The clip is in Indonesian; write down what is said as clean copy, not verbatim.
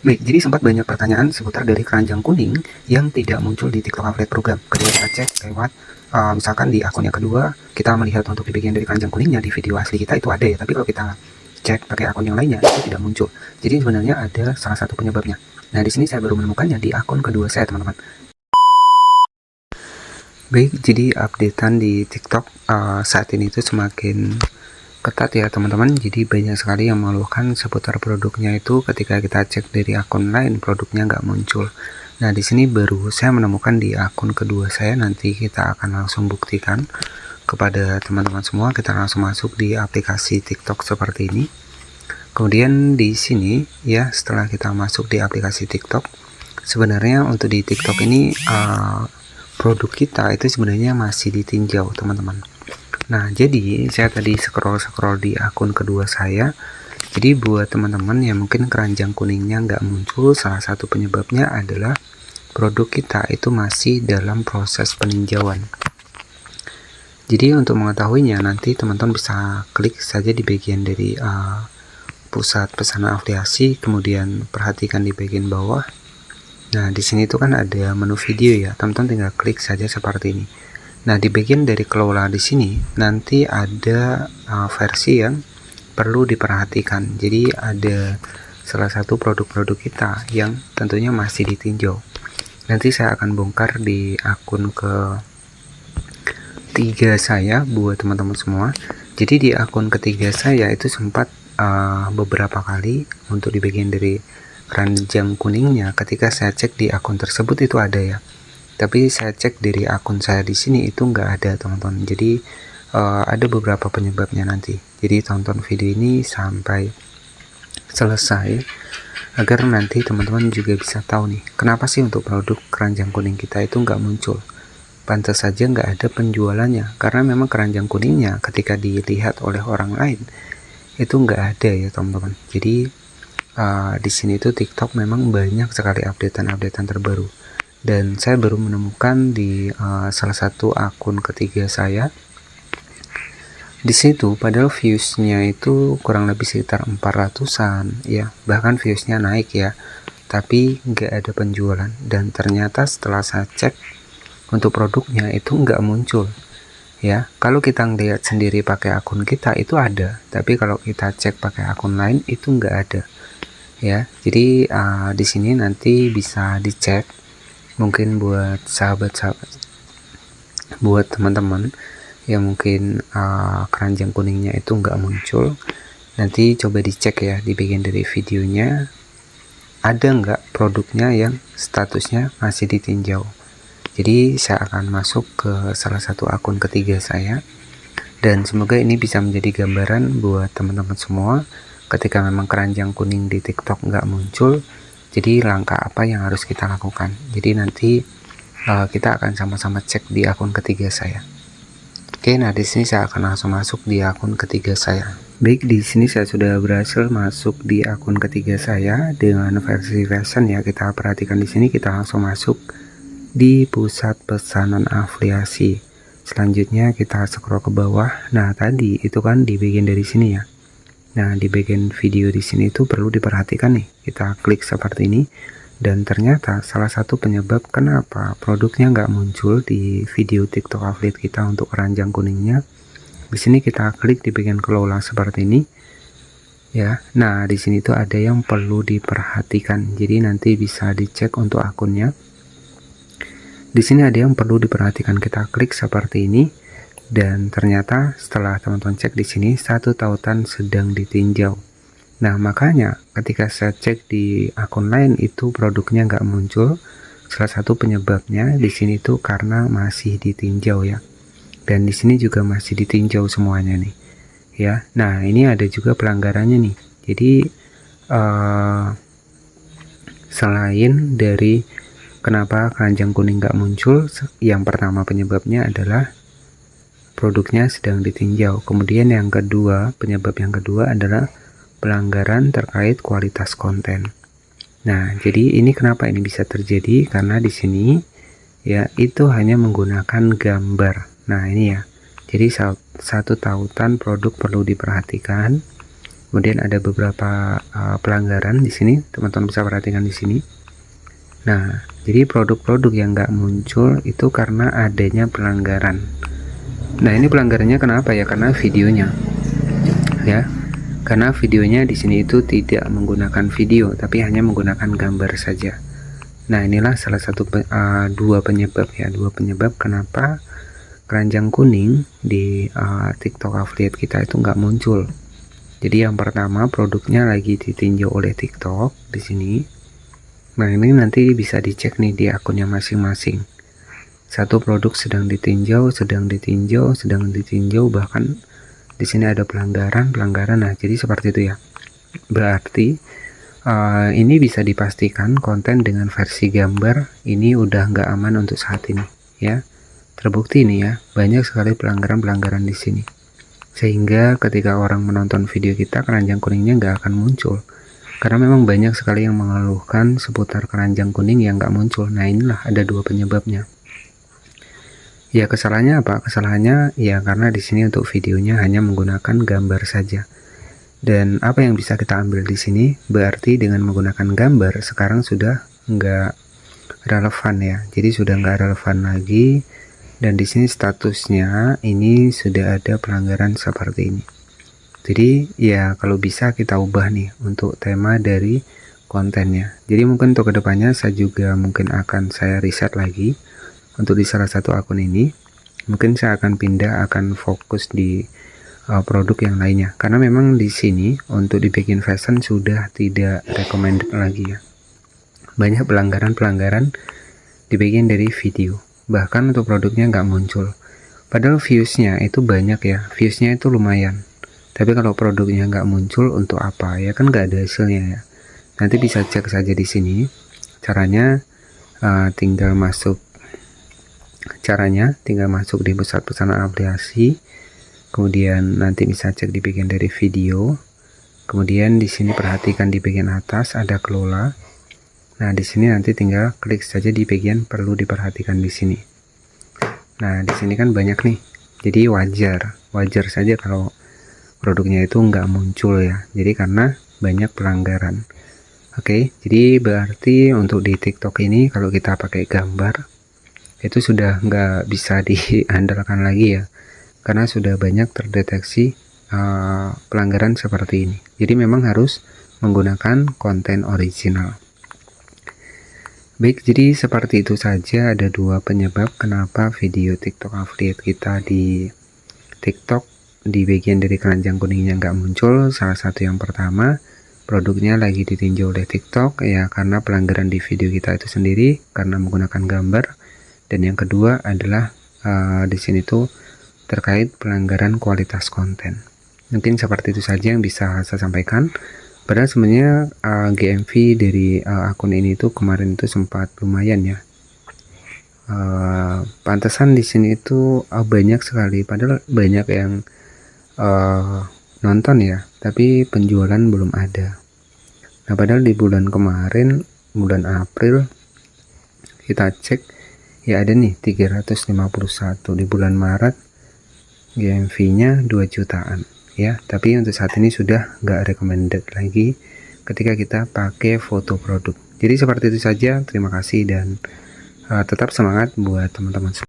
Baik, jadi sempat banyak pertanyaan seputar dari keranjang kuning yang tidak muncul di TikTok Affiliate Program. Ketika kita cek lewat, misalkan di akun yang kedua, kita melihat untuk di bagian dari keranjang kuningnya di video asli kita itu ada ya, tapi kalau kita cek pakai akun yang lainnya itu tidak muncul. Jadi sebenarnya ada salah satu penyebabnya. Nah, di sini saya baru menemukannya di akun kedua saya, teman-teman. Baik, jadi updatean di TikTok saat ini itu semakin ketat ya teman-teman. Jadi banyak sekali yang mengeluhkan seputar produknya itu ketika kita cek dari akun lain produknya nggak muncul. Nah, di sini baru saya menemukan di akun kedua saya. Nanti kita akan langsung buktikan kepada teman-teman semua. Kita langsung masuk di aplikasi TikTok seperti ini. Kemudian di sini ya, setelah kita masuk di aplikasi TikTok, sebenarnya untuk di TikTok ini produk kita itu sebenarnya masih ditinjau teman-teman. Nah, jadi saya tadi scroll di akun kedua saya. Jadi buat teman-teman yang mungkin keranjang kuningnya nggak muncul, salah satu penyebabnya adalah produk kita itu masih dalam proses peninjauan. Jadi untuk mengetahuinya nanti teman-teman bisa klik saja di bagian dari pusat pesanan afiliasi, kemudian perhatikan di bagian bawah. Nah, di sini itu kan ada menu video ya, teman-teman tinggal klik saja seperti ini. Nah, di bagian dari kelola di sini nanti ada versi yang perlu diperhatikan. Jadi ada salah satu produk-produk kita yang tentunya masih ditinjau. Nanti saya akan bongkar di akun ketiga saya buat teman-teman semua. Jadi di akun ketiga saya itu sempat beberapa kali untuk di bagian dari keranjang kuningnya, ketika saya cek di akun tersebut itu ada ya, tapi saya cek dari akun saya di sini itu nggak ada teman-teman. Jadi ada beberapa penyebabnya nanti. Jadi tonton video ini sampai selesai agar nanti teman-teman juga bisa tahu nih kenapa sih untuk produk keranjang kuning kita itu nggak muncul. Pantas saja nggak ada penjualannya, karena memang keranjang kuningnya ketika dilihat oleh orang lain itu nggak ada ya teman-teman. Jadi di sini tuh TikTok memang banyak sekali updatean terbaru, dan saya baru menemukan di salah satu akun ketiga saya. Di situ padahal viewsnya itu kurang lebih sekitar 400-an ya, bahkan viewsnya naik ya, tapi nggak ada penjualan. Dan ternyata setelah saya cek untuk produknya itu nggak muncul ya. Kalau kita ngeliat sendiri pakai akun kita itu ada, tapi kalau kita cek pakai akun lain itu nggak ada ya. Jadi di sini nanti bisa dicek, mungkin buat sahabat-sahabat, buat teman-teman yang mungkin keranjang kuningnya itu nggak muncul, nanti coba dicek ya di bagian dari videonya ada nggak produknya yang statusnya masih ditinjau. Jadi saya akan masuk ke salah satu akun ketiga saya, dan semoga ini bisa menjadi gambaran buat teman-teman semua. Ketika memang keranjang kuning di TikTok nggak muncul, jadi langkah apa yang harus kita lakukan. Jadi nanti kita akan sama-sama cek di akun ketiga saya. Oke, nah di sini saya akan langsung masuk di akun ketiga saya. Baik, di sini saya sudah berhasil masuk di akun ketiga saya dengan versi version ya. Kita perhatikan di sini, kita langsung masuk di pusat pesanan afiliasi. Selanjutnya kita scroll ke bawah. Nah, tadi itu kan di bagian dari sini ya. Nah, di bagian video di sini itu perlu diperhatikan nih. Kita klik seperti ini, dan ternyata salah satu penyebab kenapa produknya nggak muncul di video TikTok affiliate kita untuk keranjang kuningnya. Di sini kita klik di bagian kelola seperti ini ya. Nah, di sini tuh ada yang perlu diperhatikan. Jadi nanti bisa dicek untuk akunnya. Di sini ada yang perlu diperhatikan. Kita klik seperti ini. Dan ternyata setelah teman-teman cek di sini, satu tautan sedang ditinjau. Nah, makanya ketika saya cek di akun lain itu produknya nggak muncul. Salah satu penyebabnya di sini tuh karena masih ditinjau ya. Dan di sini juga masih ditinjau semuanya nih ya. Nah, ini ada juga pelanggarannya nih. Jadi selain dari kenapa keranjang kuning nggak muncul, yang pertama penyebabnya adalah produknya sedang ditinjau. Kemudian yang kedua, penyebab yang kedua adalah pelanggaran terkait kualitas konten. Nah, jadi ini kenapa ini bisa terjadi? Karena di sini ya itu hanya menggunakan gambar. Nah, ini ya. Jadi satu tautan produk perlu diperhatikan. Kemudian ada beberapa pelanggaran di sini, teman-teman bisa perhatikan di sini. Nah, jadi produk-produk yang nggak muncul itu karena adanya pelanggaran. Nah, ini pelanggarannya kenapa ya? Karena videonya, ya. Karena videonya di sini itu tidak menggunakan video, tapi hanya menggunakan gambar saja. Nah, inilah salah satu dua penyebab ya, dua penyebab kenapa keranjang kuning di TikTok affiliate kita itu nggak muncul. Jadi yang pertama produknya lagi ditinjau oleh TikTok di sini. Nah, ini nanti bisa dicek nih di akunnya masing-masing. Satu produk sedang ditinjau, bahkan di sini ada pelanggaran. Nah, jadi seperti itu ya. Berarti ini bisa dipastikan konten dengan versi gambar ini udah nggak aman untuk saat ini ya. Terbukti nih ya, banyak sekali pelanggaran di sini. Sehingga ketika orang menonton video kita, keranjang kuningnya nggak akan muncul. Karena memang banyak sekali yang mengeluhkan seputar keranjang kuning yang nggak muncul. Nah, inilah ada dua penyebabnya. Ya, kesalahannya apa? Kesalahannya ya karena di sini untuk videonya hanya menggunakan gambar saja. Dan apa yang bisa kita ambil di sini? Berarti dengan menggunakan gambar sekarang sudah nggak relevan ya. Jadi sudah nggak relevan lagi. Dan di sini statusnya ini sudah ada pelanggaran seperti ini. Jadi ya kalau bisa kita ubah nih untuk tema dari kontennya. Jadi mungkin untuk kedepannya saya juga mungkin akan saya riset lagi. Untuk di salah satu akun ini mungkin saya akan akan fokus di produk yang lainnya, karena memang di sini untuk dibikin fashion sudah tidak recommended lagi ya. Banyak pelanggaran dibikin dari video, bahkan untuk produknya nggak muncul, padahal viewsnya itu banyak ya, viewsnya itu lumayan, tapi kalau produknya nggak muncul untuk apa ya, kan nggak ada hasilnya ya. Nanti bisa cek saja di sini caranya. Tinggal masuk di pusat pesanan aplikasi, kemudian nanti bisa cek di bagian dari video, kemudian di sini perhatikan di bagian atas ada kelola. Nah, di sini nanti tinggal klik saja di bagian perlu diperhatikan di sini. Nah, di sini kan banyak nih, jadi wajar saja kalau produknya itu nggak muncul ya, jadi karena banyak pelanggaran. Oke, jadi berarti untuk di TikTok ini kalau kita pakai gambar itu sudah nggak bisa diandalkan lagi ya, karena sudah banyak terdeteksi pelanggaran seperti ini. Jadi memang harus menggunakan konten original. Baik, jadi seperti itu saja, ada dua penyebab kenapa video TikTok affiliate kita di TikTok di bagian dari keranjang kuningnya nggak muncul. Salah satu yang pertama, produknya lagi ditinjau oleh TikTok ya, karena pelanggaran di video kita itu sendiri karena menggunakan gambar. Dan yang kedua adalah di sini tuh terkait pelanggaran kualitas konten. Mungkin seperti itu saja yang bisa saya sampaikan. Padahal sebenarnya GMV dari akun ini tuh kemarin itu sempat lumayan ya. Pantesan di sini itu banyak sekali, padahal banyak yang nonton ya, tapi penjualan belum ada. Nah, padahal di bulan kemarin, bulan April, kita cek ya ada nih 351, di bulan Maret GMV-nya 2 jutaan ya, tapi untuk saat ini sudah nggak recommended lagi ketika kita pakai foto produk. Jadi seperti itu saja, terima kasih dan tetap semangat buat teman-teman semua.